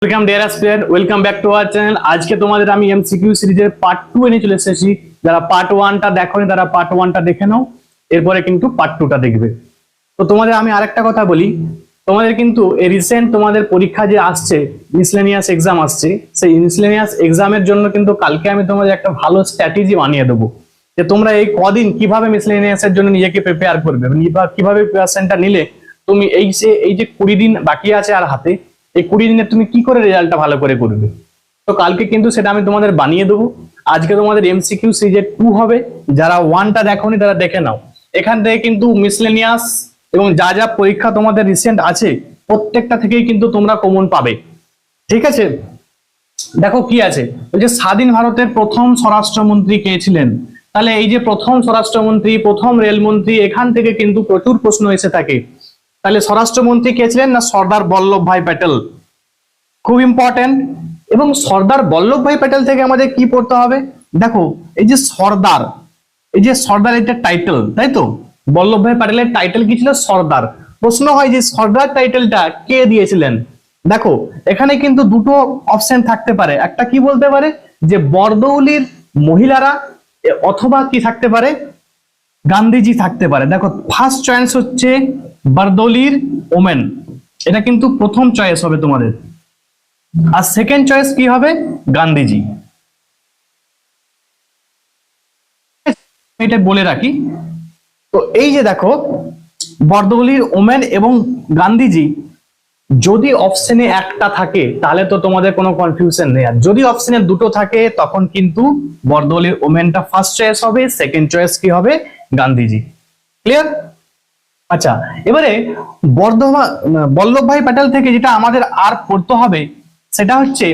Welcome dear student, welcome back to our channel. আজকে তোমাদের আমি এমসিকিউ সিরিজের পার্ট 2 এনে চলে এসেছি। যারা পার্ট 1টা দেখোনি তারা পার্ট 1টা দেখে নাও, এরপরে কিন্তু পার্ট 2টা দেখবে। তো তোমাদের আমি আরেকটা কথা বলি, তোমাদের কিন্তু এই রিসেন্ট তোমাদের পরীক্ষা যে আসছে, মিসলেনিয়াস এক্সাম আসছে, সেই মিসলেনিয়াস এক্সামের জন্য কিন্তু কালকে আমি তোমাদের একটা ভালো স্ট্র্যাটেজি বানিয়ে দেবো যে তোমরা এই কদিন কিভাবে মিসলেনিয়াসের জন্য নিজেকে প্রিপেয়ার করবে, কিভাবে প্রিপারেশনটা নিলে তুমি এই যে 20 দিন বাকি আছে আর হাতে, এই 20 দিনে তুমি কি করে রেজাল্টটা ভালো করে করবে। তো কালকে কিন্তু সেটা আমি তোমাদের বানিয়ে দেবো। আজকে তোমাদের এমসিকিউ সিরিজের 2 হবে। যারা 1টা দেখোনি তারা দেখে নাও। এখান থেকে কিন্তু মিসলেনিয়াস এবং যা যা পরীক্ষা তোমাদের রিসেন্ট আছে প্রত্যেকটা থেকেই কিন্তু তোমরা কমন পাবে। ঠিক আছে, দেখো কি আছে, ওই যে স্বাধীন ভারতের প্রথম স্বরাষ্ট্রমন্ত্রী কে ছিলেন। তাহলে এই যে প্রথম স্বরাষ্ট্রমন্ত্রী, প্রথম রেলমন্ত্রী, এখান থেকে কিন্তু প্রচুর প্রশ্ন এসে থাকে। তাহলে স্বরাষ্ট্রমন্ত্রী কে ছিলেন না সর্দার বল্লভভাই প্যাটেল, খুব ইম্পর্টেন্ট। এবং সর্দার বল্লভভাই প্যাটেল থেকে আমাদের কি পড়তে হবে, দেখো এই যে সর্দার, এই যে সর্দার এটা টাইটেল, তাই তো বল্লভভাই প্যাটেলের টাইটেল কি ছিল, সর্দার। প্রশ্ন হয় যে সর্দার টাইটেলটা কে দিয়েছিলেন। দেখো এখানে কিন্তু দুটো অপশন থাকতে পারে, একটা কি বলতে পারে যে বরদৌলির মহিলারা, অথবা কি থাকতে পারে গান্ধীজি থাকতে পারে। দেখো ফার্স্ট চয়েস হচ্ছে বারদৌলির ওমেন, এটা কিন্তু প্রথম চয়েস হবে তোমাদের। আর সেকেন্ড চয়েস কি হবে, গান্ধীজি। এটা বলে রাখি, তো এই যে দেখো বরদৌলির ওমেন এবং গান্ধীজি, যদি অপশনে একটা থাকে তাহলে তো তোমাদের কোনো কনফিউশন নেই, আর যদি অপশনে দুটো থাকে তখন কিন্তু বরদৌলির ওমেনটা ফার্স্ট চয়েস হবে, সেকেন্ড চয়েস কি হবে, গান্ধীজি। ক্লিয়ার? আচ্ছা, এবারে বল্লভভাই প্যাটেল থেকে যেটা আমাদের আর পড়তে হবে সেটা হচ্ছে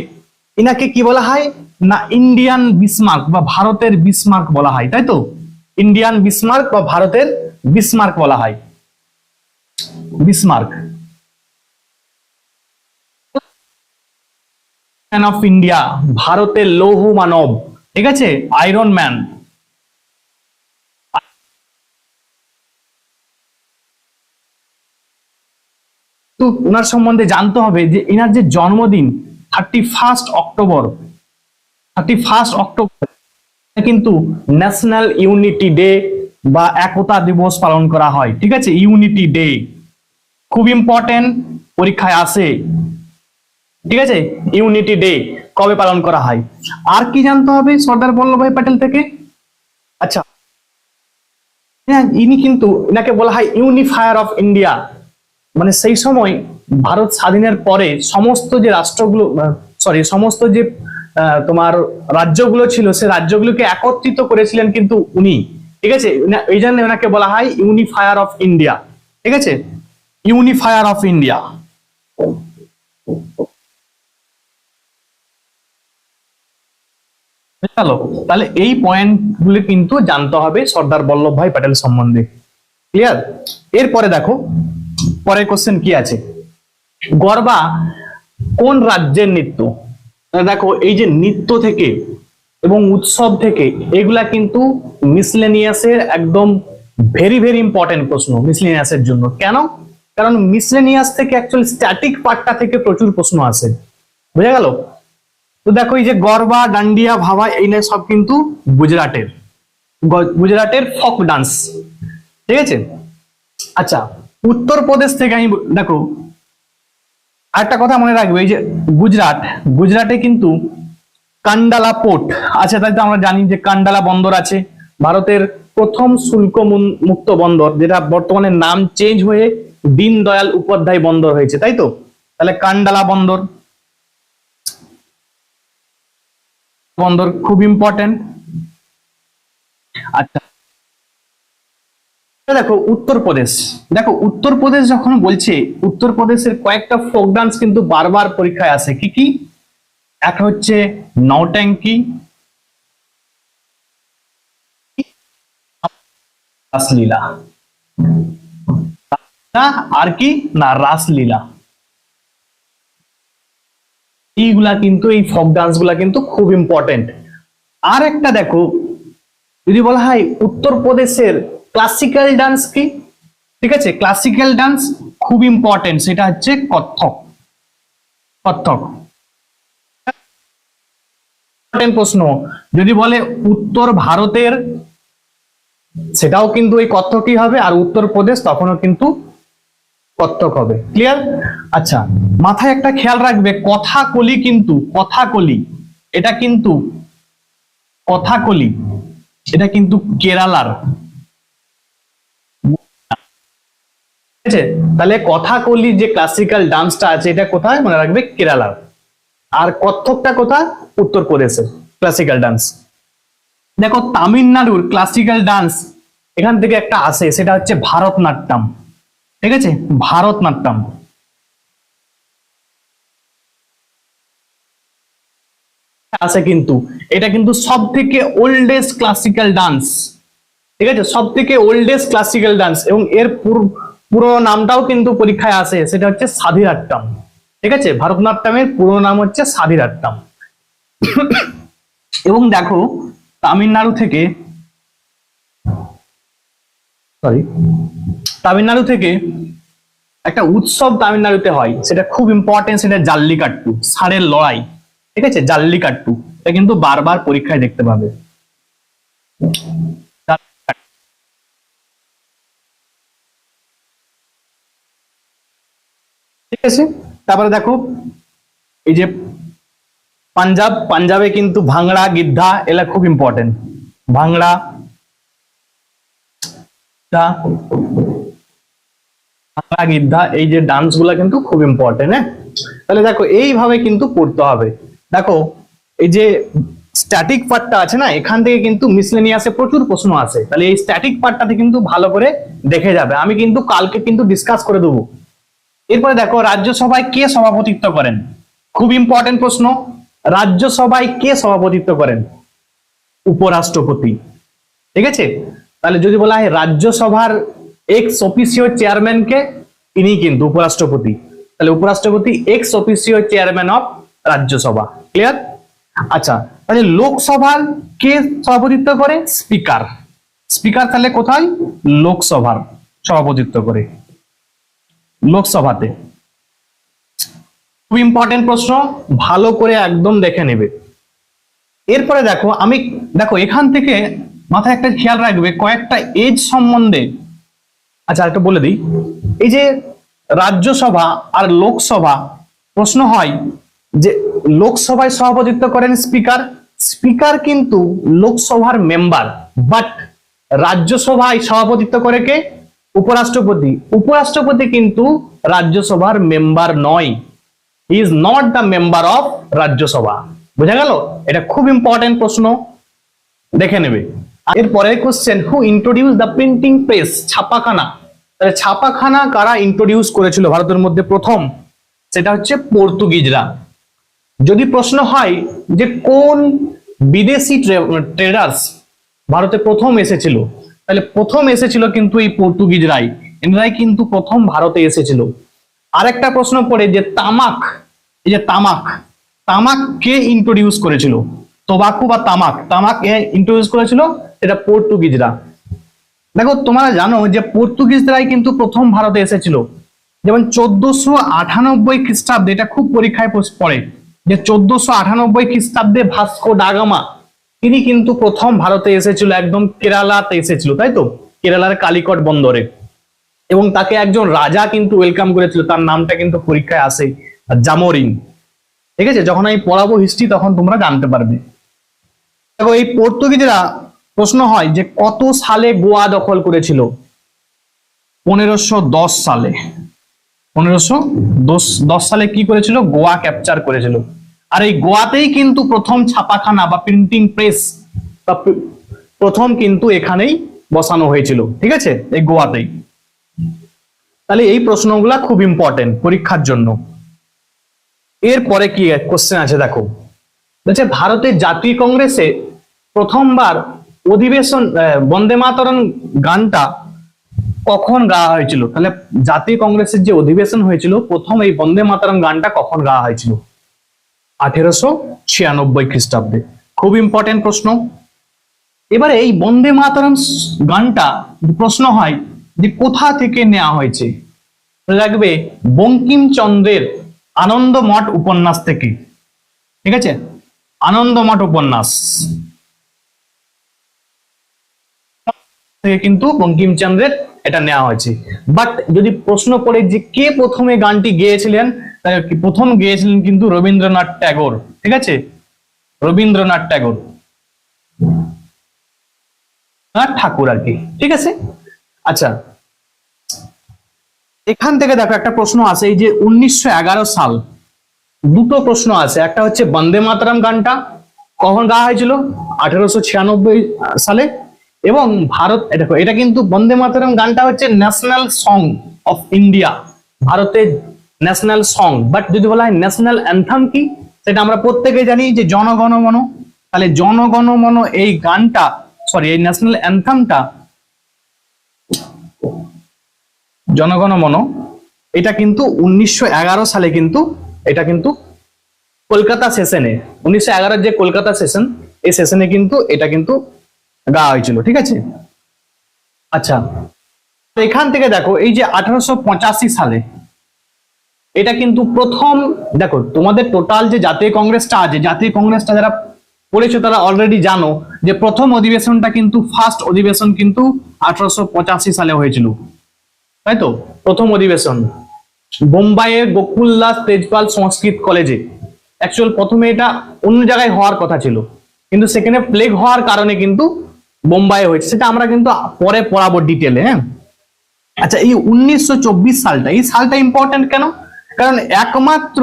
ইনাকে কি বলা হয় না ইন্ডিয়ান বিসমার্ক বা ভারতের বিসমার্ক বলা হয়, তাই তো ইন্ডিয়ান বিসমার্ক বা ভারতের বিসমার্ক বলা হয়। বিসমার্ক ম্যান অফ ইন্ডিয়া, ভারতের লৌহ মানব, ঠিক আছে, আয়রন ম্যান। তো ওনার সম্বন্ধে জানতে হবে যে এনার যে জন্মদিন 31 অক্টোবর কিন্তু ন্যাশনাল ইউনিটি ডে বা একতা দিবস পালন করা হয়। ঠিক আছে, ইউনিটি ডে খুব ইম্পর্টেন্ট, পরীক্ষায় আসে। ঠিক আছে, ইউনিটি ডে কবে পালন করা হয়। আর কি জানতে হবে সর্দার বল্লভভাই প্যাটেল থেকে, আচ্ছা হ্যাঁ ইনি কিন্তু এনাকে বলা হয় ইউনিফায়ার অফ ইন্ডিয়া, মানে সেই সময় ভারত স্বাধীনের পরে সমস্ত যে রাষ্ট্রগুলো, সমস্ত যে তোমার রাজ্যগুলো ছিল সে রাজ্যগুলোকে একত্রিত করেছিলেন কিন্তু উনি। ঠিক আছে, এই জন্য ওনাকে বলা হয় ইউনিফায়ার অফ ইন্ডিয়া। ঠিক আছে, ইউনিফায়ার অফ ইন্ডিয়া। চলো তাহলে এই পয়েন্ট গুলো কিন্তু জানতে হবে সর্দার বল্লভভাই প্যাটেল সম্বন্ধে। ক্লিয়ার? এরপরে দেখো পরের কোশ্চেন কি আছে, গরবা কোন রাজ্যের নৃত্য। দেখো এই যে নৃত্য থেকে এবং উৎসব থেকে, এগুলা কিন্তু মিসলেনিয়াসের একদম ভেরি ভেরি ইম্পর্টেন্ট প্রশ্ন মিসলেনিয়াসের জন্য। কেন? কারণ মিসলেনিয়াস থেকে অ্যাকচুয়ালি স্ট্যাটিক পার্টটা থেকে প্রচুর প্রশ্ন আসে। বুঝা গেল? তো দেখো এই যে গরবা, ডান্ডিয়া, ভাভা, এই নিয়ে সব কিন্তু গুজরাটের ফক ডান্স। ঠিক আছে, আচ্ছা উত্তরপ্রদেশ থেকে আমি দেখো আরেকটা কথা মনে রাখবে, এই যে গুজরাটে কিন্তু কান্ডালা পোর্ট আছে, তাই তো আমরা জানি যে কান্ডালা বন্দর আছে, ভারতের প্রথম শুল্ক মুক্ত বন্দর, যেটা বর্তমানে নাম চেঞ্জ হয়ে দীনদয়াল উপাধ্যায় বন্দর হয়েছে, তাই তো। তাহলে কান্ডালা বন্দর খুব ইম্পর্টেন্ট। আচ্ছা দেখো উত্তরপ্রদেশ যখন বলছে, উত্তরপ্রদেশের কয়েকটা ফোক ডান্স কিন্তু বারবার পরীক্ষায় আসে। কি কি? একটা হচ্ছে নৌট্যাঙ্কি, রাসলীলা, আর কি না রাসলীলা। এইগুলা কিন্তু এই ফোক ডান্স গুলা কিন্তু খুব ইম্পর্টেন্ট। আর একটা দেখো যদি বলা হয় উত্তরপ্রদেশের ক্লাসিক্যাল ডান্স কি, ঠিক আছে, ক্লাসিক্যাল ডান্স খুব ইম্পর্টেন্ট, সেটা হচ্ছে কত্থক। প্রশ্ন যদি বলে উত্তর ভারতের, সেটাও কিন্তু এই কত্থকই হবে, আর উত্তরপ্রদেশ তখনও কিন্তু কত্থক হবে। ক্লিয়ার? আচ্ছা, মাথায় একটা খেয়াল রাখবে, কথাকলি কিন্তু কথাকলি এটা কিন্তু কথাকলি এটা কিন্তু কেরালার, ঠিক আছে? তাহলে কথাকলি যে ক্লাসিক্যাল ডান্সটা আছে এটা কোথায় মনে রাখবে? কেরালার। আর কত্থকটা কোথায়? উত্তরপ্রদেশের ক্লাসিক্যাল ডান্স। দেখো তামিলনাড়ুর ক্লাসিক্যাল ডান্স এখান থেকে একটা আসে, সেটা হচ্ছে ভারতনাট্যম। ঠিক আছে, ভারতনাট্যম আছে কিন্তু, এটা কিন্তু সব থেকে ওল্ডেস্ট ক্লাসিক্যাল ডান্স। ঠিক আছে, সব থেকে ওল্ডেস্ট ক্লাসিক্যাল ডান্স, এবং এর পুরো নামটাও কিন্তু পরীক্ষায় আসে, সেটা হচ্ছে সাধিরাট্টম। ঠিক আছে, ভারতনাট্যমের পুরো নাম হচ্ছে সাধিরাট্টম। এবং দেখো তামিলনাড়ু থেকে তামিলনাড়ু থেকে একটা উৎসব তামিলনাড়ুতে হয়, সেটা খুব ইম্পর্টেন্ট, সেটা জাল্লিকাট্টু, ষাঁড়ের লড়াই। ঠিক আছে, জাল্লিকাট্টু এটা কিন্তু বারবার পরীক্ষায় দেখতে পাবে। ঠিক আছে, তারপরে দেখো এই যে পাঞ্জাবে কিন্তু ভাংড়া গিদ্ধা এলা খুব ইম্পর্টেন্ট। ভাংড়া গিদ্ধা এই যে ডান্স গুলা কিন্তু খুব ইম্পর্টেন্ট। হ্যাঁ, তাহলে দেখো এইভাবে কিন্তু পড়তে হবে। দেখো এই যে স্ট্যাটিক পার্টটা আছে না, এখান থেকে কিন্তু মিসলেনিয়াসে প্রচুর প্রশ্ন আছে, তাহলে এই স্ট্যাটিক পার্টটাতে কিন্তু ভালো করে দেখে যাবে। আমি কিন্তু কালকে কিন্তু ডিসকাস করে দেবো। এরপরে দেখো রাজ্যসভায় কে সভাপতিত্ব করেন, খুব ইম্পর্টেন্ট প্রশ্ন। রাজ্যসভায় কে সভাপতিত্ব করেন? উপরাষ্ট্রপতি। ঠিক আছে, তাহলে যদি বলা হয় রাজ্যসভার এক্স অফিসিও চেয়ারম্যান কে, ইনি কিন্তু উপরাষ্ট্রপতি। তাহলে উপরাষ্ট্রপতি x officio chairman of Rajya Sabha. Clear? আচ্ছা, তাহলে লোকসভার কে সভাপতিত্ব করে? স্পিকার। স্পিকার তাহলে কোথায়? লোকসভার সভাপতিত্ব করে, লোকসভাতে। খুব ইম্পর্টেন্ট প্রশ্ন, ভালো করে একদম দেখে নেবে। এরপরে দেখো এখান থেকে মাথায় একটা খেয়াল রাখবে কয়েকটা এজ সম্বন্ধে। আচ্ছা একটা বলে দিই, এই যে রাজ্যসভা আর লোকসভা, প্রশ্ন হয় যে লোকসভায় সভাপতিত্ব করেন স্পিকার, স্পিকার কিন্তু লোকসভার মেম্বার, বাট রাজ্যসভায় সভাপতিত্ব করে কে? উপরাষ্ট্রপতি। উপরাষ্ট্রপতি কিন্তু রাজ্যসভার মেম্বার নয়, he is not the member of Rajya Sabha. বোঝা গেল? এটা খুব ইম্পর্টেন্ট প্রশ্ন, দেখে নেবে। এরপরে question, who introduce the printing press? ছাপাখানা। তাহলে ছাপাখানা কারা ইন্ট্রোডিউস করেছিল ভারতের মধ্যে প্রথম? সেটা হচ্ছে পর্তুগিজরা। যদি প্রশ্ন হয় যে কোন বিদেশি ট্রেডার্স ভারতে প্রথম এসেছিল, তাহলে প্রথম এসেছিল কিন্তু এই পর্তুগিজরাই, এনারাই কিন্তু প্রথম ভারতে এসেছিল। আরেকটা প্রশ্ন পড়ে যে তামাক, এই যে তামাক, তামাক কে ইন্ট্রোডিউস করেছিল? তোবাকু বা তামাক, তামাক ইন্ট্রোডিউস করেছিল এটা পর্তুগিজরা। দেখো তোমরা জানো যে পর্তুগিজরাই কিন্তু প্রথম ভারতে এসেছিল, যেমন 1498 খ্রিস্টাব্দে, এটা খুব পরীক্ষায় পড়ে, যে 1498 খ্রিস্টাব্দে ভাস্কো ডা গামা তিনি কিন্তু প্রথম ভারতে এসেছিল, একদম কেরালাতে এসেছিল, তাই তো, কেরালার কালিকট বন্দরে। এবং তাকে একজন রাজা কিন্তু ওয়েলকাম করেছিল, তার নামটা কিন্তু পরীক্ষায় আসে, জামোরিন। ঠিক আছে, যখন আমি পড়াবো হিস্ট্রি তখন তোমরা জানতে পারবে। দেখো এই পর্তুগিজরা, প্রশ্ন হয় যে কত সালে গোয়া দখল করেছিল? 1510 সালে। 1510 সালে কি করেছিল? গোয়া ক্যাপচার করেছিল। আর এই গোয়াতেই কিন্তু প্রথম ছাপাখানা বা প্রিন্টিং প্রেস প্রথম কিন্তু এখানেই বসানো হয়েছিল। ঠিক আছে, এই গোয়াতেই। তাহলে এই প্রশ্নগুলা খুব ইম্পর্টেন্ট পরীক্ষার জন্য। এরপরে কি কোশ্চেন আছে দেখো, বলছে ভারতের জাতীয় কংগ্রেসে প্রথমবার অধিবেশন বন্দে মাতরম গানটা কখন গাওয়া হয়েছিল? তাহলে জাতীয় কংগ্রেসের যে অধিবেশন হয়েছিল প্রথম এই বন্দে মাতরম গানটা কখন গাওয়া হয়েছিল? 1896 খ্রিস্টাব্দে। খুব ইম্পর্টেন্ট প্রশ্ন। এবারে এই বন্দে মাতরম গানটা প্রশ্ন হয় যে কোথা থেকে নেওয়া হয়েছে? রাখবে বঙ্কিমচন্দ্রের আনন্দ মঠ উপন্যাস থেকে। ঠিক আছে, আনন্দমঠ উপন্যাস থেকে কিন্তু বঙ্কিমচন্দ্রের এটা নেওয়া হয়েছে। বাট যদি প্রশ্ন করে যে কে প্রথমে গানটি গেয়েছিলেন, তাহলে প্রথম গেয়েছিলেন কিন্তু রবীন্দ্রনাথ ট্যাগর। ঠিক আছে, রবীন্দ্রনাথ ট্যাগর, ঠাকুর আর কি। ঠিক আছে, আচ্ছা এখান থেকে দেখো একটা প্রশ্ন আছে, এই যে 1911 সাল, দুটো প্রশ্ন আছে। একটা হচ্ছে বন্দে মাতরম গানটা কখন গাওয়া হয়েছিল, 1896 সালে। এবং ভারত, দেখো এটা কিন্তু বন্দে মাতরম গানটা হচ্ছে ন্যাশনাল সং অফ ইন্ডিয়া, ভারতের ন্যাশনাল সং। বাট যদি বলা হয় ন্যাশনাল অ্যান্থাম কি, সেটা আমরা প্রত্যেকে জানি যে জনগণ মন। তাহলে জনগণ মন এই গানটা, সরি এই ন্যাশনাল অ্যান্থামটা, জনগণ মন, এটা কিন্তু 1911 সালে কিন্তু এটা কিন্তু কলকাতা সেশনে, 1911 যে কলকাতা সেশন, এই সেশনে কিন্তু এটা কিন্তু গাওয়া হয়েছিল। ঠিক আছে, আচ্ছা এখান থেকে দেখো এই যে 1885 সালে, এটা কিন্তু প্রথম, দেখো তোমাদের টোটাল যে জাতীয় কংগ্রেসটা আছে, জাতীয় কংগ্রেসটা যারা পড়েছো তারা অলরেডি জানো যে প্রথম অধিবেশনটা কিন্তু, ফার্স্ট অধিবেশন কিন্তু 1885 সালে হয়েছিল, তাই তো? প্রথম অধিবেশন বোম্বাইয়ের গোকুলদাস তেজপাল সংস্কৃত কলেজে। অ্যাকচুয়াল প্রথমে এটা অন্য জায়গায় হওয়ার কথা ছিল, কিন্তু সেখানে প্লেগ হওয়ার কারণে কিন্তু বোম্বাইয়ে হয়েছে, সেটা আমরা কিন্তু পরে পড়াবো ডিটেলে। হ্যাঁ, আচ্ছা এই 1924 সালটা, এই সালটা ইম্পর্টেন্ট কেন? কারণ একমাত্র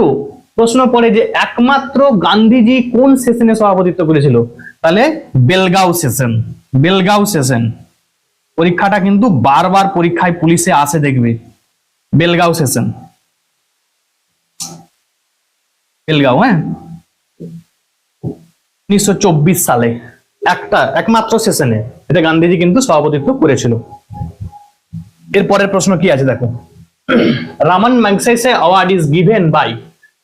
প্রশ্ন পড়ে যে একমাত্র গান্ধীজি কোন সেশনে সভাপতিত্ব করেছিল, তাহলে বেলগাঁও সেশন। বেলগাঁও সেশন পরীক্ষাটা কিন্তু বারবার পরীক্ষায় পুলিশে আসে, দেখবে বেলগাঁও সেশন, বেলগাঁও। হ্যাঁ, 1924 সালে একমাত্র সেশনে এটা গান্ধীজি কিন্তু সভাপতিত্ব করেছিল। এরপরের প্রশ্ন কি আছে দেখো, Ramon Magsaysay award is given by,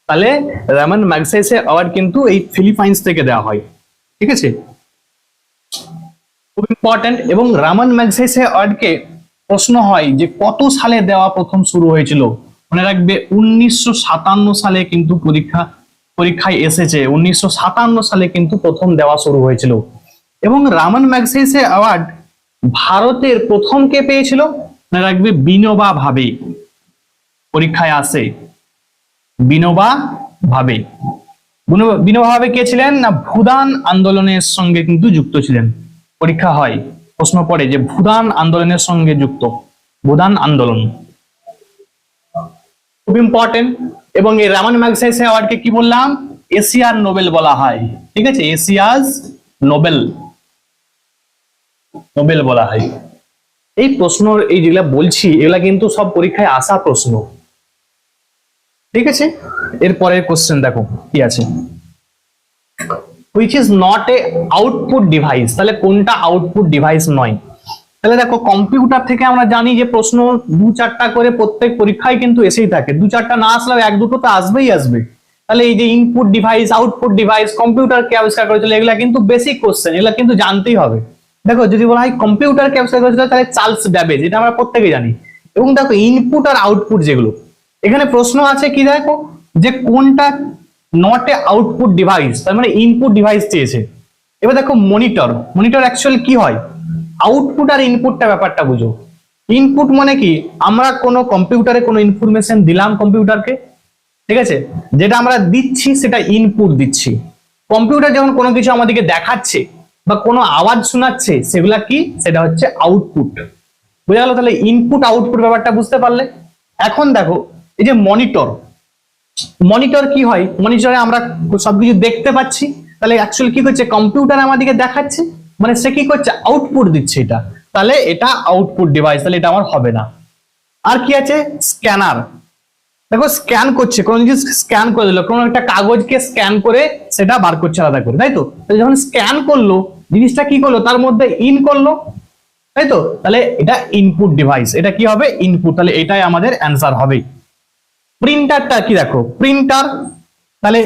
তাহলে রামান ম্যাগসেসে অ্যাওয়ার্ড কিন্তু এই ফিলিপাইন্স থেকে দেওয়া হয়। ঠিক আছে, খুব ইম্পর্টেন্ট। এবং রামান ম্যাগসেসে অ্যাওয়ার্ডকে প্রশ্ন হয় যে কত সালে দেওয়া প্রথম শুরু হয়েছিল, মনে রাখবে 1957 সালে কিন্তু পরীক্ষায় এসেছে, 1957 সালে কিন্তু প্রথম দেওয়া শুরু হয়েছিল। এবং রামান ম্যাগসেসে অ্যাওয়ার্ড ভারতের প্রথম কে পেয়েছিল, মনে রাখবে বিনোবা ভাবে। পরীক্ষায় আসে বিনোবা ভাবে। বিনোবা ভাবে কে ছিলেন না, ভুদান আন্দোলনের সঙ্গে কিন্তু যুক্ত ছিলেন। পরীক্ষা হয়, প্রশ্ন পড়ে যে ভুদান আন্দোলনের সঙ্গে যুক্ত, ভুদান আন্দোলন, খুব ইম্পর্টেন্ট। এবং এই রামান ম্যাগসেসে অ্যাওয়ার্ডকে কি বললাম, এশিয়ার নোবেল বলা হয়। ঠিক আছে, এশিয়াস নোবেল, নোবেল বলা হয়। এই প্রশ্ন, এই যেগুলা বলছি এগুলা কিন্তু সব পরীক্ষায় আসা প্রশ্ন। ঠিক আছে, এরপরের কোশ্চেন দেখো কি আছে, which is not a output device, তাহলে কোনটা আউটপুট ডিভাইস নয়? তাহলে দেখো কম্পিউটার থেকে আমরা জানি যে প্রশ্ন 2-4টা করে প্রত্যেক পরীক্ষায় কিন্তু এসেই থাকে, 2-4টা না আসলেও 1-2টো তো আসবেই আসবে। তাহলে এই যে input device, output device, computer কে আবিষ্কার করেছিল, এগুলা কিন্তু বেসিক কোশ্চেন, এগুলা কিন্তু জানতেই হবে। দেখো যদি বলা হয় কম্পিউটার কে আবিষ্কার করেছিল, তাহলে চার্লস ব্যাবেজ, এটা আমরা প্রত্যেকেই জানি। এবং দেখো ইনপুট আর আউটপুট যেগুলো, এখানে প্রশ্ন আছে কি দেখো, যে কোনটা নট এ আউটপুট ডিভাইস, তার মানে ইনপুট ডিভাইস চেয়েছে। এবার দেখো মনিটর, মনিটর অ্যাকচুয়ালি কি হয়, আউটপুট আর ইনপুটটা ব্যাপারটা বুঝো। ইনপুট মানে কি, আমরা কোনো কম্পিউটারে কোনো ইনফরমেশন দিলাম কম্পিউটারকে, ঠিক আছে, যেটা আমরা দিচ্ছি সেটা ইনপুট দিচ্ছি। কম্পিউটার যখন কোনো কিছু আমাদেরকে দেখাচ্ছে বা কোনো আওয়াজ শোনাচ্ছে, সেগুলা কি, সেটা হচ্ছে আউটপুট। বুঝা গেল? তাহলে ইনপুট আউটপুট ব্যাপারটা বুঝতে পারলে। এখন দেখো এই যে মনিটর, মনিটর কি হয়, মনিটরে আমরা সবকিছু দেখতে পাচ্ছি, তাহলে অ্যাকচুয়ালি কি করছে, কম্পিউটার আমাদেরকে দেখাচ্ছে, মানে সে কি করছে, আউটপুট দিচ্ছে এটা, তাহলে এটা আউটপুট ডিভাইস, তাহলে এটা আমার হবে না। আর কি আছে, স্ক্যানার, দেখো স্ক্যান করছে, কোনো জিনিস স্ক্যান করে দিল, কোনো একটা কাগজকে স্ক্যান করে সেটা বার করছে আলাদা করে, তাই তো? যখন স্ক্যান করলো জিনিসটা কি করলো, তার মধ্যে ইন করলো, তাই তো? তাহলে এটা ইনপুট ডিভাইস, এটা কি হবে, ইনপুট, তাহলে এটাই আমাদের অ্যান্সার হবে। প্রিন্টারটা কি দেখো, প্রিন্টার, তাহলে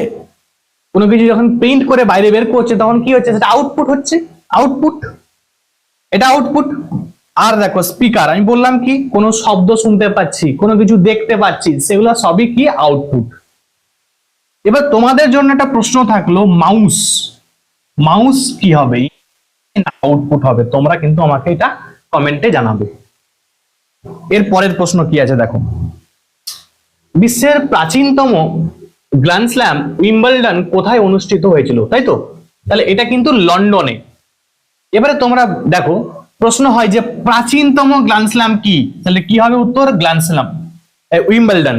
কোনো কিছু যখন প্রিন্ট করে বাইরে বের করছে তখন কি হচ্ছে, সেটা আউটপুট হচ্ছে, আউটপুট, এটা আউটপুট। আর দেখো স্পিকার, আমি বললাম কি, কোনো শব্দ শুনতে পাচ্ছি, কোনো কিছু দেখতে পাচ্ছি, সেগুলো সবই কি, আউটপুট। এবার তোমাদের জন্য একটা প্রশ্ন থাকলো, মাউস, মাউস কি হবে, আউটপুট হবে? তোমরা কিন্তু আমাকে এটা কমেন্টে জানাবে। এর পরের প্রশ্ন কি আছে দেখো, বিশ্বের প্রাচীনতম গ্র্যান্ড স্ল্যাম উইম্বলডন কোথায় অনুষ্ঠিত হয়েছিল, তাই তো? তাহলে এটা কিন্তু লন্ডনে। এবারে তোমরা দেখো, প্রশ্ন হয় যে প্রাচীনতম গ্র্যান্ড স্ল্যাম কি, তাহলে কি হবে উত্তর? Grand slam Wimbledon.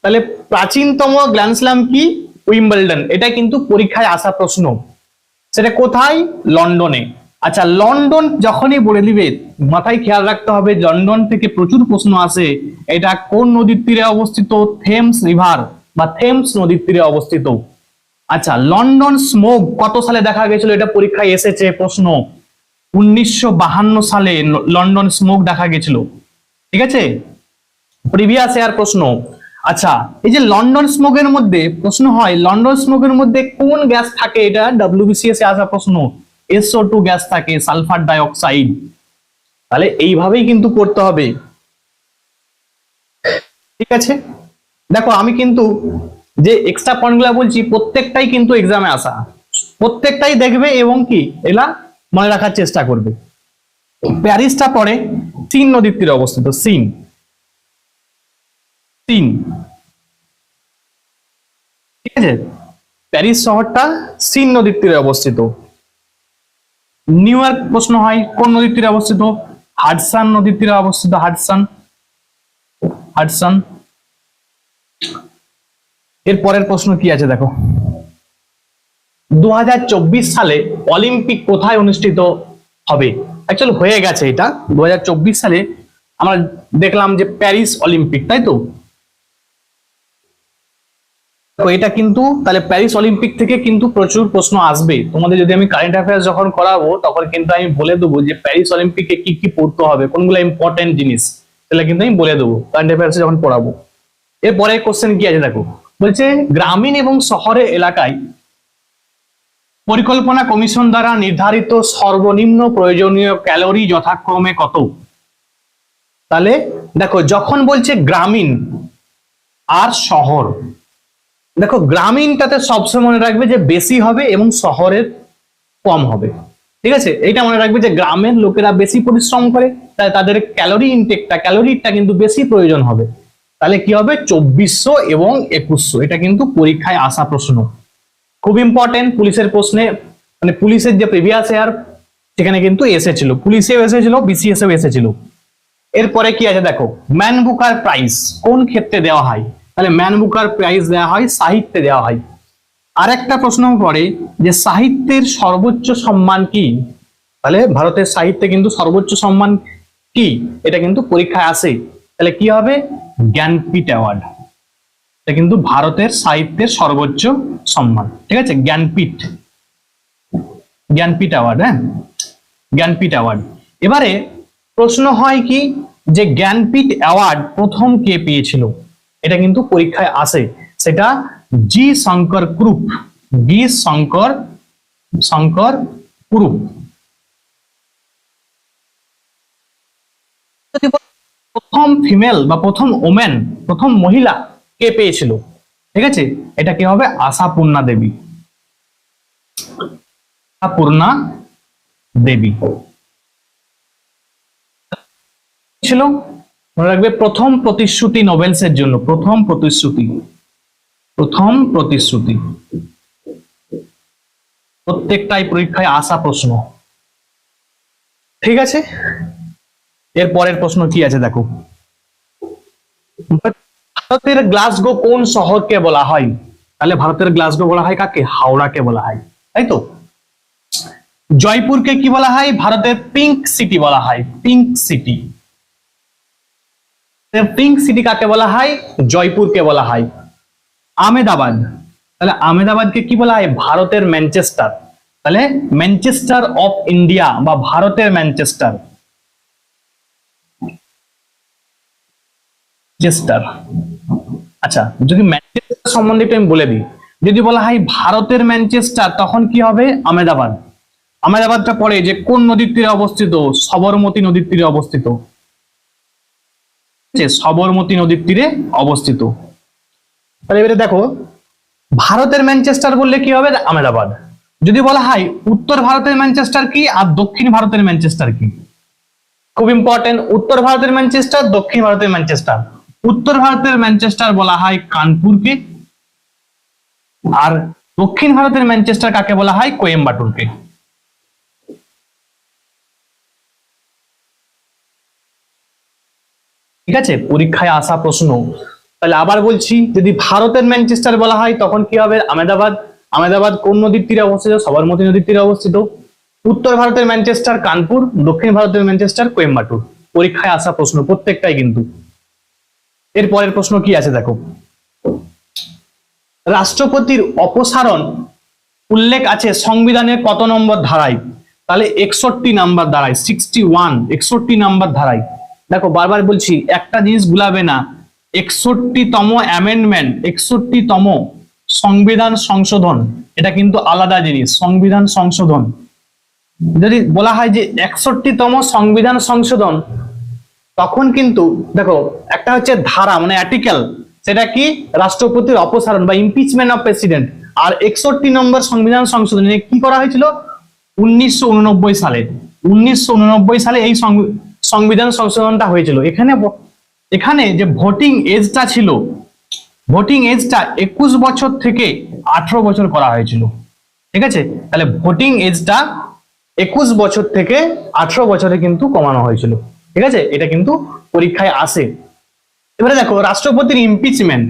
তাহলে প্রাচীনতম গ্র্যান্ড স্ল্যাম কি? উইম্বলডন। এটা কিন্তু পরীক্ষায় আসা প্রশ্ন। সেটা কোথায়? লন্ডনে। আচ্ছা, লন্ডন যখনই বলে দিবে মাথায় খেয়াল রাখতে হবে লন্ডন থেকে প্রচুর প্রশ্ন আসে। এটা কোন নদীর তীরে অবস্থিত? থেমস রিভার বা থেমস নদীর তীরে অবস্থিত। আচ্ছা, লন্ডন স্মোক কত সালে দেখা গেছিল? এটা পরীক্ষায় এসেছে প্রশ্ন। 1952 সালে লন্ডন স্মোক দেখা গেছিল। ঠিক আছে, প্রিভিয়াস ইয়ার প্রশ্ন। আচ্ছা, এই যে লন্ডন স্মোকের মধ্যে প্রশ্ন হয়, লন্ডন স্মোকের মধ্যে কোন গ্যাস থাকে? এটা ডব্লিউবিসিএস এ আসা প্রশ্ন। SO2 গ্যাস থাকে, সালফার ডাইঅক্সাইড। তাহলে এইভাবেই কিন্তু করতে হবে। ঠিক আছে, দেখো আমি কিন্তু যে এক্সট্রা পয়েন্ট গুলা বলছি প্রত্যেকটাই কিন্তু এক্সামে আসা, প্রত্যেকটাই দেখবে এবং কি এলা মনে রাখার চেষ্টা করবে। প্যারিসটা পড়ে সিন নদীর তীরে অবস্থিত। Seine, Seine. ঠিক আছে, প্যারিস শহরটা সিন নদীর তীরে অবস্থিত। নিউ ইয়র্ক প্রশ্ন হয় কোন নদীর তীরে অবস্থিত? হাডসন নদীর তীরে অবস্থিত। Hudson, Hudson. এর পরের প্রশ্ন কি আছে দেখো, 2024 সালে অলিম্পিক কোথায় অনুষ্ঠিত হবে? অ্যাকচুয়ালি হয়ে গেছে এটা 2024 সালে। আমরা দেখলাম যে প্যারিস অলিম্পিক, তাই তো? এটা কিন্তু তাহলে প্যারিস অলিম্পিক থেকে কিন্তু প্রচুর প্রশ্ন আসবে তোমাদের। যদি আমি কারেন্ট অ্যাফেয়ার্স যখন করাবো তখন কিন্তু আমি বলে দেবো যে প্যারিস অলিম্পিকে কি কি পড়তে হবে, কোনগুলো ইম্পর্টেন্ট জিনিস, সেটা কিন্তু আমি বলে দেবো কারেন্ট অ্যাফেয়ার্স যখন পড়াবো। এরপরে কোশ্চেন কি আছে দেখো, বলছে গ্রামীণ এবং শহরের এলাকায় পরিকল্পনা কমিশন দ্বারা নির্ধারিত সর্বনিম্ন প্রয়োজনীয় ক্যালোরি যথাক্রমে কত? তাহলে দেখো, যখন বলছে গ্রামীণ আর শহর, দেখো গ্রামীণটাতে সবসময় মনে রাখবে যে বেশি হবে এবং শহরের কম হবে। ঠিক আছে, এটা মনে রাখবে যে গ্রামের লোকেরা বেশি পরিশ্রম করে, তাই তাদের ক্যালোরি ইনটেকটা, ক্যালোরিটা কিন্তু বেশি প্রয়োজন হবে। তাহলে কি হবে? 2400 এবং 2100। এটা কিন্তু পরীক্ষায় আসা প্রশ্ন, খুব ইম্পর্টেন্ট। পুলিশের প্রশ্নে, মানে পুলিশের যে প্রিভিয়াস ইয়ার সেখানে কিন্তু এসেছিল, পুলিশেও এসেছিল, বিসিএস এও এসেছিল। এরপরে কি আছে দেখো, ম্যান বুকার প্রাইজ কোন ক্ষেত্রে দেওয়া হয়? তাহলে ম্যান বুকার প্রাইজ দেওয়া হয় সাহিত্যে দেওয়া হয়। আরেকটা প্রশ্ন পড়ে যে সাহিত্যের সর্বোচ্চ সম্মান কি? তাহলে ভারতের সাহিত্যে কিন্তু সর্বোচ্চ সম্মান কি? এটা কিন্তু পরীক্ষায় আসে। তাহলে কি হবে? জ্ঞানপীঠ অ্যাওয়ার্ড। এটা কিন্তু ভারতের সাহিত্যের সর্বোচ্চ সম্মান। ঠিক আছে, জ্ঞানপীঠ, জ্ঞানপীঠ অ্যাওয়ার্ড। হ্যাঁ, জ্ঞানপীঠ অ্যাওয়ার্ড। এবারে প্রশ্ন হয় কি যে জ্ঞানপীঠ অ্যাওয়ার্ড প্রথম কে পেয়েছিল? এটা কিন্তু পরীক্ষায় আসে। সেটা জি শঙ্কর কুরুপ, জি শঙ্কর শঙ্কর কুরুপ। প্রথম ফিমেল বা প্রথম ওমেন, প্রথম মহিলা কে পেয়েছিল? ঠিক আছে, এটা কি হবে? আশাপূর্ণা দেবী, আশাপূর্ণা দেবী ছিল। মনে রাখবে প্রথম প্রতিশ্রুতি নোবেলসের জন্য, প্রথম প্রতিশ্রুতি, প্রথম প্রতিশ্রুতি। প্রত্যেকটাই পরীক্ষায় আসা প্রশ্ন। ঠিক আছে, এর পরের প্রশ্ন কি আছে দেখো, ভারতের গ্লাসগো কোন শহরকে বলা হয়? তাহলে ভারতের গ্লাসগো বলা হয় কাকে? হাওড়াকে বলা হয়, তাই তো? জয়পুরকে কি বলা হয়? ভারতের পিঙ্ক সিটি বলা হয়, পিঙ্ক সিটি। পিঙ্ক সিটি কাকে বলা হয়? জয়পুরকে বলা হয়। আহমেদাবাদ, তাহলে আহমেদাবাদকে কি বলা হয়? ভারতের ম্যানচেস্টার। তাহলে ম্যানচেস্টার অফ ইন্ডিয়া বা ভারতের ম্যানচেস্টার, ম্যানচেস্টার। আচ্ছা, যদি ম্যানচেস্টার সম্বন্ধে একটু আমি বলে দিই, যদি বলা হয় ভারতের ম্যানচেস্টার তখন কি হবে? আহমেদাবাদ। আহমেদাবাদটা পড়ে যে কোন নদীর তীরে অবস্থিত? সবরমতী নদীর তীরে অবস্থিত। সবরমতী নদীর তীরে অবস্থিত। তাহলে এবারে দেখো, ভারতের ম্যানচেস্টার বললে কি হবে? আহমেদাবাদ। যদি বলা হয় উত্তর ভারতের ম্যানচেস্টার কি আর দক্ষিণ ভারতের ম্যানচেস্টার কি, খুব ইম্পর্টেন্ট। উত্তর ভারতের ম্যানচেস্টার, দক্ষিণ ভারতের ম্যানচেস্টার। উত্তর ভারতের ম্যানচেস্টার বলা হয় কানপুরকে, আর দক্ষিণ ভারতের ম্যানচেস্টার কাকে বলা হয়, কোয়েম্বাটুরকে। ঠিক আছে, পরীক্ষায় আসা প্রশ্ন। তাহলে আবার বলছি, যদি ভারতের ম্যানচেস্টার বলা হয় তখন কি হবে, আহমেদাবাদ। আহমেদাবাদ কোন নদীর তীরে অবস্থিত, সবরমতী নদীর তীরে অবস্থিত। উত্তর ভারতের ম্যানচেস্টার কানপুর, দক্ষিণ ভারতের ম্যানচেস্টার কোয়েম্বাটুর। পরীক্ষায় আসা প্রশ্ন প্রত্যেকটাই কিন্তু। এর পরের প্রশ্ন কি আছে দেখো, রাষ্ট্রপতির অপসারণ উল্লেখ আছে সংবিধানের কত নম্বর ধারায়? তাহলে 61 নাম্বার ধারায়, 61, 61 নাম্বার ধারায়। দেখো বারবার বলছি একটা জিনিস ভুলাবে না, 61তম অ্যামেন্ডমেন্ট, 61তম সংবিধান সংশোধন, এটা কিন্তু আলাদা জিনিস। সংবিধান সংশোধন যদি বলা হয় যে 61তম সংবিধান সংশোধন, তখন কিন্তু দেখো একটা হচ্ছে ধারা মানে আর্টিকেল, সেটা কি, রাষ্ট্রপতির অপসারণ বা ইমপিচমেন্ট অফ প্রেসিডেন্ট। আর 61 নম্বর সংবিধান সংশোধনে কি করা হয়েছিল, 1989 সালে, 1989 সালে এই সংবিধান সংশোধনটা হয়েছিল। এখানে এখানে যে ভোটিং এজটা ছিল, ভোটিং এজটা 21 বছর থেকে 18 বছর করা হয়েছিল। ঠিক আছে, তাহলে ভোটিং এজটা 21 বছর থেকে 18 বছরে কিন্তু কমানো হয়েছিল। ঠিক আছে, এটা কিন্তু পরীক্ষায় আসে। এবারে দেখো রাষ্ট্রপতির ইমপিচমেন্ট,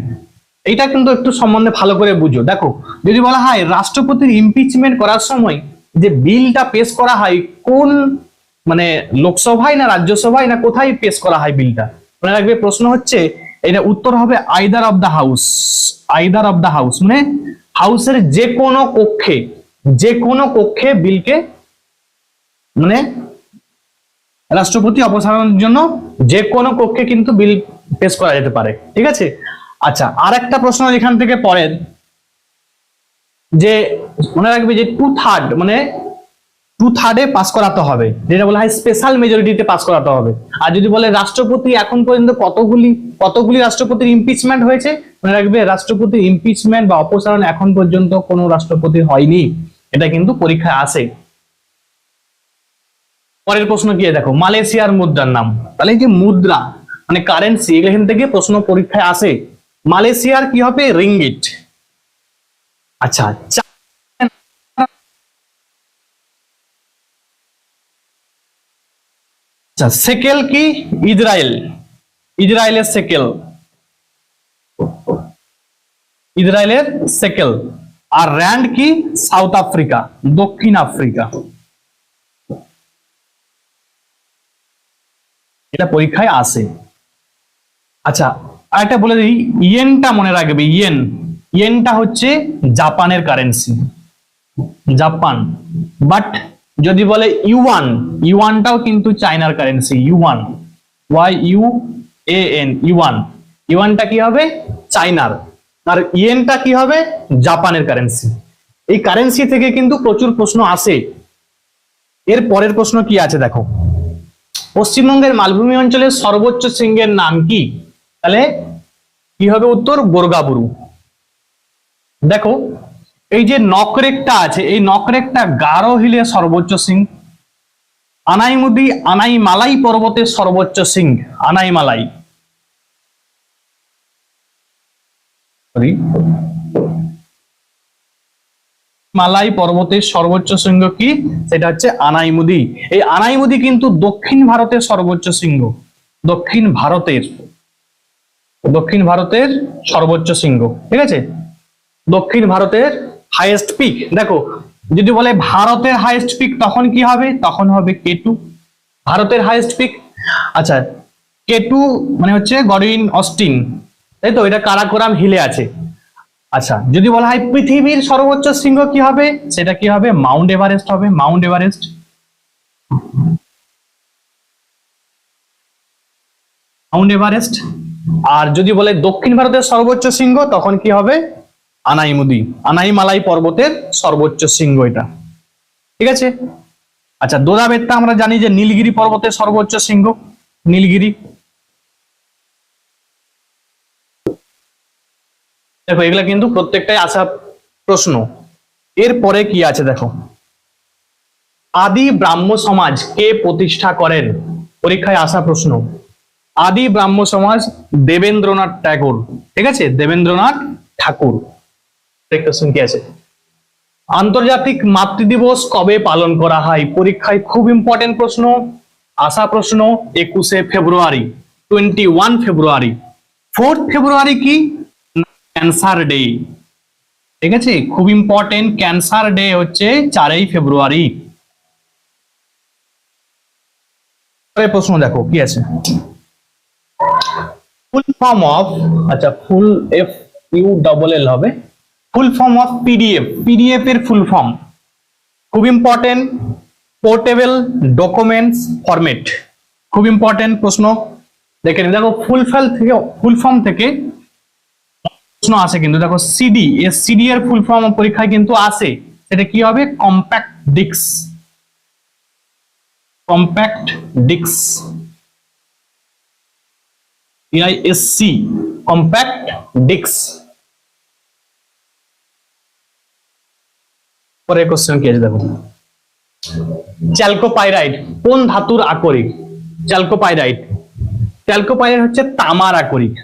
এইটা কিন্তু একটু সম্বন্ধে ভালো করে বুঝো। দেখো যদি বলা হয় রাষ্ট্রপতির ইমপিচমেন্ট করার সময় যে বিলটা পেশ করা হয়, কোন মানে লোকসভায় না রাজ্যসভায় না কোথায় পেশ করা হয় বিলটা, মনে রাখবে। প্রশ্ন হচ্ছে এটা উত্তর হবে either of the house. Either of the house মানে হাউসের যে কোনো কক্ষে, যে কোনো কক্ষে বিলকে মানে রাষ্ট্রপতি অপসারণের জন্য যে কোনো কক্ষে কিন্তু বিল পেশ করা যেতে পারে। ঠিক আছে, আচ্ছা আর একটা প্রশ্ন এখান থেকে পরের, যে মনে রাখবে যে 2/3 মানে 2/3 পাস করাতে হবে, যেটা বলা হয় স্পেশাল মেজরিটিতে পাস করাতে হবে। আর যদি বলে রাষ্ট্রপতি এখন পর্যন্ত কতগুলি রাষ্ট্রপতির ইমপিচমেন্ট হয়েছে, মনে রাখবে রাষ্ট্রপতির ইমপিচমেন্ট বা অপসারণ এখন পর্যন্ত কোনো রাষ্ট্রপতির হয়নি। এটা কিন্তু পরীক্ষায় আসে। পরের প্রশ্ন কি দেখো, মালয়েশিয়ার মুদ্রার নাম। তাহলে এই যে মুদ্রা মানে কারেন্সি, এখান থেকে প্রশ্ন পরীক্ষায় আসে। মালয়েশিয়ার কি হবে, রিঙ্গিট। আচ্ছা আচ্ছা সেকেল কি, ইসরায়েল, ইসরায়েলের সেকেল, ইসরায়েলের সেকেল। আর র্যান্ড কি, সাউথ আফ্রিকা, দক্ষিণ আফ্রিকা। এটা পরীক্ষায় আসে। আচ্ছা আর একটা বলে দিই, ইয়েনটা মনে রাখবে, ইয়েন, ইয়েনটা হচ্ছে জাপানের কারেন্সি, জাপান। বাট যদি বলে ইউয়ান, ইউয়ানটাও কিন্তু চায়নার কারেন্সি, ইউয়ান, YUAN, ইউয়ান। ইউয়ানটা কি হবে, চায়নার। আর ইয়েনটা কি হবে, জাপানের কারেন্সি। এই কারেন্সি থেকে কিন্তু প্রচুর প্রশ্ন আসে। এর পরের প্রশ্ন কি আছে দেখো, পশ্চিমবঙ্গের মালভূমি অঞ্চলের সর্বোচ্চ শৃঙ্গের নাম কি? তাহলে কি হবে উত্তর, গোর্গাবুরু। দেখো এই যে নকরেকটা আছে, এই নকরেকটা গারো হিলের সর্বোচ্চ শৃঙ্গ। আনাইমুদি আনাইমালাই পর্বতের সর্বোচ্চ শৃঙ্গ, আনাইমালাই, সরি, মালাই পর্বতের সর্বোচ্চ শৃঙ্গ কি, সেটা হচ্ছে আনাইমুদি। এই আনাইমুদি কিন্তু দক্ষিণ ভারতের সর্বোচ্চ শৃঙ্গ, দক্ষিণ ভারতের, দক্ষিণ ভারতের সর্বোচ্চ শৃঙ্গ। ঠিক আছে, দক্ষিণ ভারতের হাইয়েস্ট পিক। দেখো যদি বলে ভারতের হাইয়েস্ট পিক তখন কি হবে, তখন হবে K2, ভারতের হাইয়েস্ট পিক। আচ্ছা K2 মানে হচ্ছে গডউইন অস্টিন, তাই তো, এটা কারাকোরাম হিলে আছে। আচ্ছা যদি বলা হয় পৃথিবীর সর্বোচ্চ শৃঙ্গ কি হবে, সেটা কি হবে, মাউন্ট এভারেস্ট হবে, মাউন্ট এভারেস্ট। Mount Everest. আর যদি বলে দক্ষিণ ভারতের সর্বোচ্চ শৃঙ্গ তখন কি হবে, আনাইমুদি, আনাইমালাই পর্বতের সর্বোচ্চ শৃঙ্গ এটা। ঠিক আছে, আচ্ছা দোদাবেত্তা আমরা জানি যে নীলগিরি পর্বতের সর্বোচ্চ শৃঙ্গ, নীলগিরি। দেখো এগুলা কিন্তু প্রত্যেকটাই আসা প্রশ্ন। এরপরে কি আছে দেখো, আদি ব্রাহ্ম সমাজ কে প্রতিষ্ঠা করেন? পরীক্ষায় আসা প্রশ্ন। আদি ব্রাহ্ম সমাজ দেবেন্দ্রনাথ ট্যাগোর। ঠিক আছে, দেবেন্দ্রনাথ ঠাকুর। কোশ্চেন কি আছে, আন্তর্জাতিক মাতৃদিবস কবে পালন করা হয়? পরীক্ষায় খুব ইম্পর্টেন্ট প্রশ্ন, আসা প্রশ্ন। 21 ফেব্রুয়ারি, 21 ফেব্রুয়ারি। 4 ফেব্রুয়ারি কি? Cancer day. ঠিক আছে, খুব ইম্পর্টেন্ট, ক্যান্সার ডে হচ্ছে 4 ফেব্রুয়ারি। প্রশ্ন দেখো কি আছে, ফুল ফর্ম অফ, আচ্ছা ফুল এফ ইউ ডবল এল হবে, full form of PDF. PDF এর ফুল ফর্ম খুব ইম্পর্টেন্ট, পোর্টেবল ডকুমেন্টস ফরম্যাট। খুব ইম্পর্টেন্ট প্রশ্ন, দেখে নিন। দেখো ফুল ফর্ম থেকে প্রশ্ন আসে কিন্তু। দেখো সিডি, এর সিডি এর ফুল ফর্ম পরীক্ষায় কিন্তু আসে। সেটা কি হবে? Compact disc. Compact disc, D I S C, compact disc. পরে কোশ্চেন কি আছে দেখো, চ্যালকোপাইরাইট কোন ধাতুর আকরিক? চ্যালকোপাইরাইট, চ্যালকোপাইরাইট হচ্ছে তামার আকরিক।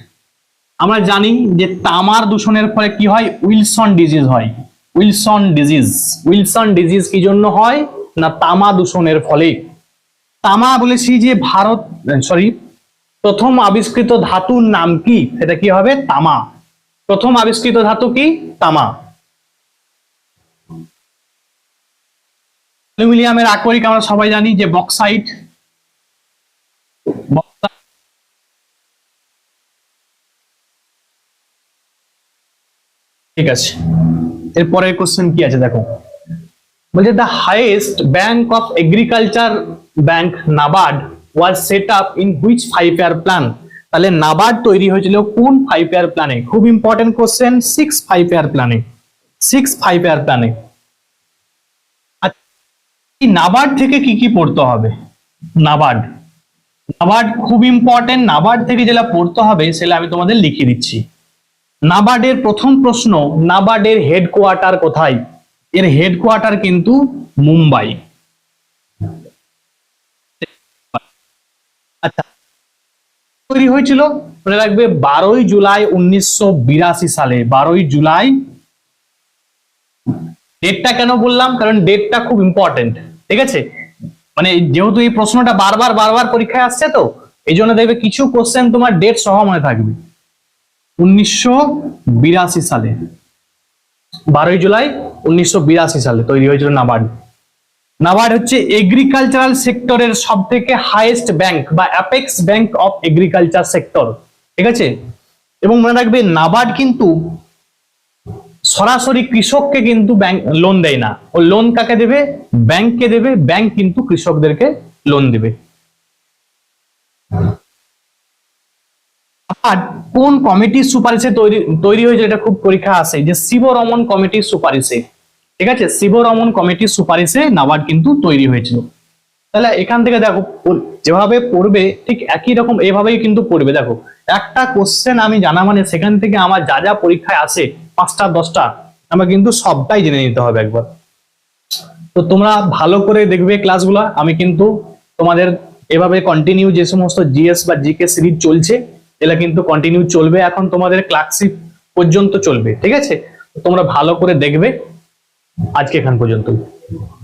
আমরা জানি যে তামার দূষণের ফলে কি হয়? উইলসন ডিজিজ হয়। উইলসন ডিজিজ, উইলসন ডিজিজ কি জন্য হয়? না তামা দূষণের ফলে। তামা বলেছি যে প্রথম আবিষ্কৃত ধাতুর নাম কি? সেটা কি হবে? তামা। প্রথম আবিষ্কৃত ধাতু কি? তামা। অ্যালুমিনিয়ামের আকরিক আমরা সবাই জানি যে বক্সাইট। ঠিক আছে, এরপরে কোশ্চেন কি আছে দেখো, বলছে the highest bank of agriculture bank NABARD was set up in which 5-year plan? তাহলে নাবার্ড তৈরি হয়েছিল কোন 5-year প্ল্যানে? খুব ইম্পর্টেন্ট কোশ্চেন, 6 5-year প্ল্যানে। 6 5-year প্ল্যানে। নাবার্ড থেকে কি কি পড়তে হবে? নাবার্ড, নাবার্ড খুব ইম্পর্টেন্ট। নাবার্ড থেকে যেটা পড়তে হবে সেটা আমি তোমাদের লিখে দিচ্ছি। নাবার্ডের প্রথম প্রশ্ন, নাবার্ডের হেডকোয়ার্টার কোথায়? এর হেডকোয়ার্টার কিন্তু মুম্বাই। আচ্ছা, তৈরি হয়েছিল মনে রাখবে 12 জুলাই 1982 সালে। 12 জুলাই। ডেটটা কেন বললাম? কারণ ডেটটা খুব ইম্পর্টেন্ট। ঠিক আছে, মানে যেহেতু এই প্রশ্নটা বারবার পরীক্ষায় আসছে, তো এই জন্য দেখবে কিছু কোশ্চেন তোমার ডেট সহ মনে থাকবে। 1982 সালে, 12 জুলাই 1982 সালে তৈরি হয়েছিল নাবার্ড। নাবার্ড হচ্ছে এগ্রিকালচারাল সেক্টরের সব থেকে হাইয়েস্ট ব্যাংক বা apex bank of agriculture sector. ঠিক আছে, এবং মনে রাখবে নাবার্ড কিন্তু সরাসরি কৃষককে কিন্তু ব্যাংক লোন দেয় না। ও লোন কাকে দেবে? ব্যাংককে দেবে। ব্যাংক কিন্তু কৃষকদেরকে লোন দেবে। আর কোন কমিটির সুপারিশে তৈরি হয়েছে? এটা খুব পরীক্ষা আসে, যে শিবরমন কমিটির সুপারিশে। ঠিক আছে, শিবরমন কমিটির সুপারিশে নাবার্ড কিন্তু তৈরি হয়েছিল। তাহলে এখান থেকে দেখো যেভাবে পড়বে ঠিক একই রকম এভাবেই কিন্তু পড়বে। দেখো একটা কোশ্চেন আমি জানা মানে সেখান থেকে আমার যা যা পরীক্ষায় আসে 5টা 10টা আমার কিন্তু সবটাই জেনে নিতে হবে একবার। তো তোমরা ভালো করে দেখবে ক্লাসগুলো। আমি কিন্তু তোমাদের এভাবে কন্টিনিউ যে সমস্ত জিএস বা জিকে সিরিজ চলছে এগুলা কিন্তু কন্টিনিউ চলবে, এখন তোমাদের ক্লাসিক পর্যন্ত চলবে। ঠিক আছে, তোমরা ভালো করে দেখবে। আজকে এখান পর্যন্ত।